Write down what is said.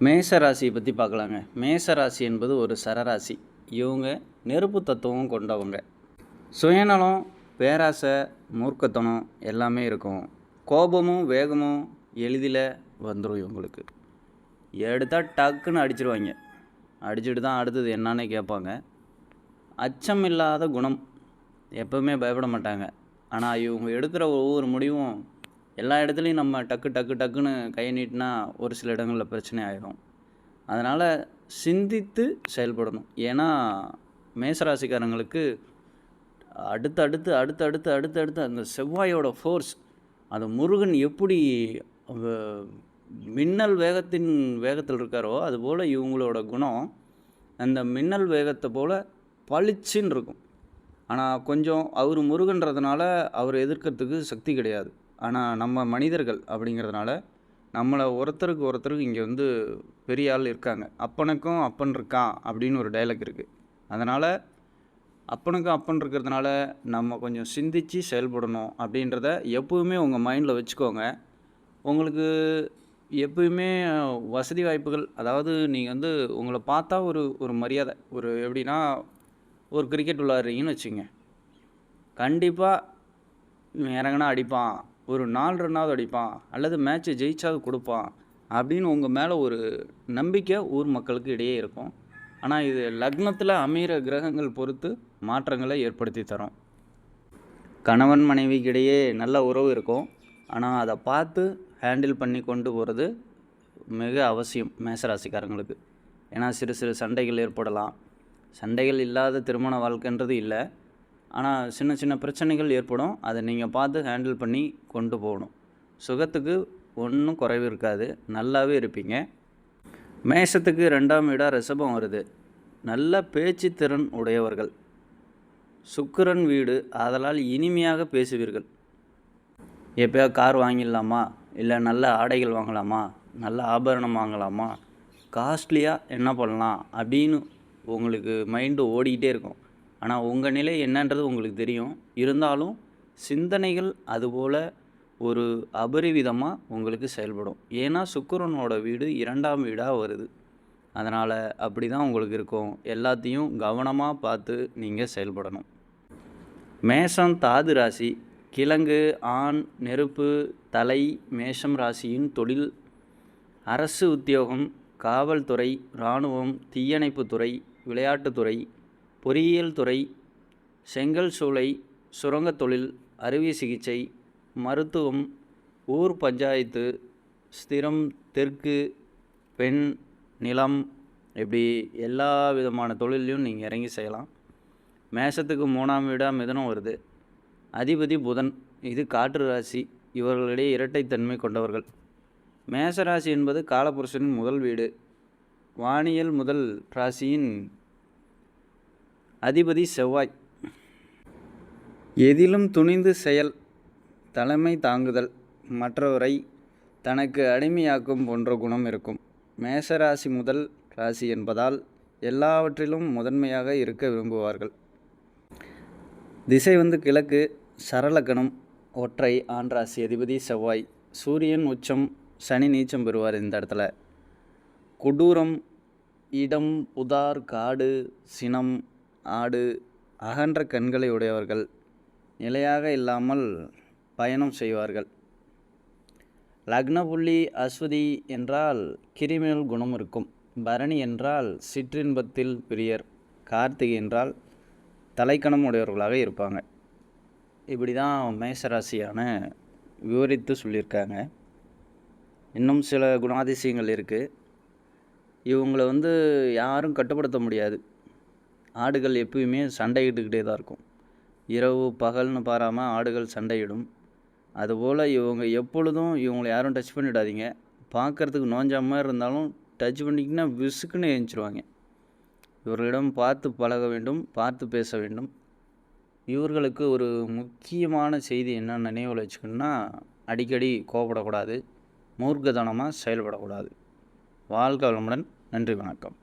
மேச ராசியை பற்றி பார்க்கலாங்க. மேச ராசி என்பது ஒரு சரராசி. இவங்க நெருப்பு தத்துவம் கொண்டவங்க. சுயநலம், பேராசை, மூர்க்கத்தனம் எல்லாமே இருக்கும். கோபமும் வேகமும் எளிதில் வந்துடும் இவங்களுக்கு. எடுத்தால் டக்குன்னு அடிச்சிருவாங்க. அடிச்சுட்டு தான் அடுத்தது என்னான்னு கேட்பாங்க. அச்சம் இல்லாத குணம், எப்போவுமே பயப்பட மாட்டாங்க. ஆனால் இவங்க எடுக்கிற ஒவ்வொரு முடிவும் எல்லா இடத்துலையும் நம்ம டக்குன்னு கையை நீட்டினா ஒரு சில இடங்களில் பிரச்சனை ஆகிடும். அதனால் சிந்தித்து செயல்படணும். ஏன்னா மேசராசிக்காரங்களுக்கு அடுத்து அந்த செவ்வாயோட ஃபோர்ஸ், அது முருகன் எப்படி மின்னல் வேகத்தில் இருக்காரோ அதுபோல் இவங்களோட குணம் அந்த மின்னல் வேகத்தை போல் பளிச்சுன்னு இருக்கும். ஆனால் கொஞ்சம் அவர் முருகன்றதுனால அவர் எதிர்க்கிறதுக்கு சக்தி கிடையாது. ஆனால் நம்ம மனிதர்கள் அப்படிங்கிறதுனால நம்மளை ஒருத்தருக்கு இங்கே பெரிய ஆள் இருக்காங்க. அப்பனுக்கும் அப்பன் இருக்கான் அப்படின்னு ஒரு டைலாக் இருக்குது. அதனால் அப்பனுக்கும் அப்பன் இருக்கிறதுனால நம்ம கொஞ்சம் சிந்தித்து செயல்படணும் அப்படின்றத எப்போவுமே உங்கள் மைண்டில் வச்சுக்கோங்க. உங்களுக்கு எப்போயுமே வசதி வாய்ப்புகள், அதாவது நீங்கள் உங்களை பார்த்தா ஒரு மரியாதை, எப்படின்னா ஒரு கிரிக்கெட் விளையாடுறீங்கன்னு வச்சுங்க, கண்டிப்பாக இறங்கினா அடிப்பான், ஒரு 4 ரன்னாவது அடிப்பான், அல்லது மேட்ச்சை ஜெயிச்சாவது கொடுப்பான் அப்படின்னு உங்கள் மேலே ஒரு நம்பிக்கை ஊர் மக்களுக்கு இடையே இருக்கும். ஆனால் இது லக்னத்தில் அமைகிற கிரகங்கள் பொறுத்து மாற்றங்களை ஏற்படுத்தி தரும். கணவன் மனைவிக்கு இடையே நல்ல உறவு இருக்கும். ஆனால் அதை பார்த்து ஹேண்டில் பண்ணி கொண்டு போகிறது மிக அவசியம் மேசராசிக்காரங்களுக்கு. ஏன்னா சிறு சண்டைகள் ஏற்படலாம். சண்டைகள் இல்லாத திருமண வாழ்க்கைன்றது இல்லை. ஆனால் சின்ன பிரச்சனைகள் ஏற்படும். அதை நீங்கள் பார்த்து ஹேண்டில் பண்ணி கொண்டு போகணும். சுகத்துக்கு ஒன்றும் குறைவு இருக்காது, நல்லாவே இருப்பீங்க. மேஷத்துக்கு 2ஆம் வீடாக ரிஷபம் வருது. நல்ல பேச்சு திறன் உடையவர்கள். சுக்கிரன் வீடு, ஆதலால் இனிமையாக பேசுவீர்கள். எப்போயா கார் வாங்கிடலாமா, இல்லை நல்ல ஆடைகள் வாங்கலாமா, நல்ல ஆபரணம் வாங்கலாமா, காஸ்ட்லியாக என்ன பண்ணலாம் அப்படின்னு உங்களுக்கு மைண்டு ஓடிக்கிட்டே இருக்கும். ஆனால் உங்கள் நிலை என்னன்றது உங்களுக்கு தெரியும். இருந்தாலும் சிந்தனைகள் அதுபோல் ஒரு அபரிவிதமாக உங்களுக்கு செயல்படும். ஏன்னா சுக்கிரனோட வீடு 2ஆம் வீடாக வருது. அதனால் அப்படி தான் உங்களுக்கு இருக்கும். எல்லாத்தையும் கவனமாக பார்த்து நீங்கள் செயல்படணும். மேஷம் தாது ராசி. கிழங்கு, ஆண், நெருப்பு, தலை. மேஷம் ராசியின் தொழில் அரசு உத்தியோகம், காவல்துறை, இராணுவம், தீயணைப்புத்துறை, விளையாட்டுத்துறை, பொறியியல் துறை, செங்கல் சூளை, சுரங்கத் தொழில், அறுவை சிகிச்சை, மருத்துவம், ஊர் பஞ்சாயத்து, ஸ்திரம், தெற்கு, பெண், நிலம், இப்படி எல்லா விதமான தொழிலையும் நீங்கள் இறங்கி செய்யலாம். மேஷத்துக்கு 3ஆம் வீடாக மிதுனம் வருது. அதிபதி புதன். இது காற்று ராசி. இவர்களிடையே இரட்டைத்தன்மை கொண்டவர்கள். மேசராசி என்பது காலபுருஷனின் முதல் வீடு. வானியல் முதல் ராசியின் அதிபதி செவ்வாய். எதிலும் துணிந்து செயல், தலைமை தாங்குதல், மற்றவரை தனக்கு அடிமையாக்கும் போன்ற குணம் இருக்கும். மேசராசி முதல் ராசி என்பதால் எல்லாவற்றிலும் முதன்மையாக இருக்க விரும்புவார்கள். திசை கிழக்கு. சரலக்கணம். ஒற்றை. ஆண் ராசி. அதிபதி செவ்வாய். சூரியன் உச்சம். சனி நீச்சம் பெறுவார் இந்த இடத்துல. கொடூரம், இடம், புதார், காடு, சினம், ஆடு, அகன்ற கண்களை உடையவர்கள். நிலையாக இல்லாமல் பயணம் செய்வார்கள். லக்ன புள்ளி அஸ்வதி என்றால் கிரிமினல் குணம் இருக்கும். பரணி என்றால் சிற்றின்பத்தில் பிரியர். கார்த்திகை என்றால் தலைக்கணம் உடையவர்களாக இருப்பாங்க. இப்படி தான் மேசராசியான விவரித்து சொல்லியிருக்காங்க. இன்னும் சில குணாதிசயங்கள் இருக்குது. இவங்களை யாரும் கட்டுப்படுத்த முடியாது. ஆடுகள் எப்பயுமே சண்டையிட்டுக்கிட்டே தான் இருக்கும். இரவு பகல்னு பாராமல் ஆடுகள் சண்டையிடும். அதுபோல் இவங்க எப்பொழுதும் இவங்களை யாரும் டச் பண்ணிடாதீங்க. பார்க்குறதுக்கு நோஞ்சா மாதிரி இருந்தாலும் டச் பண்ணிக்கின்னா விசுக்குன்னு எழுந்திருவாங்க. இவர்களிடம் பார்த்து பழக வேண்டும், பார்த்து பேச வேண்டும். இவர்களுக்கு ஒரு முக்கியமான செய்தி என்ன நினைவில் வச்சுக்கணுன்னா, அடிக்கடி கோபப்படக்கூடாது, மூர்க்கத்தனமாக செயல்படக்கூடாது. வாழ்க வளமுடன். நன்றி, வணக்கம்.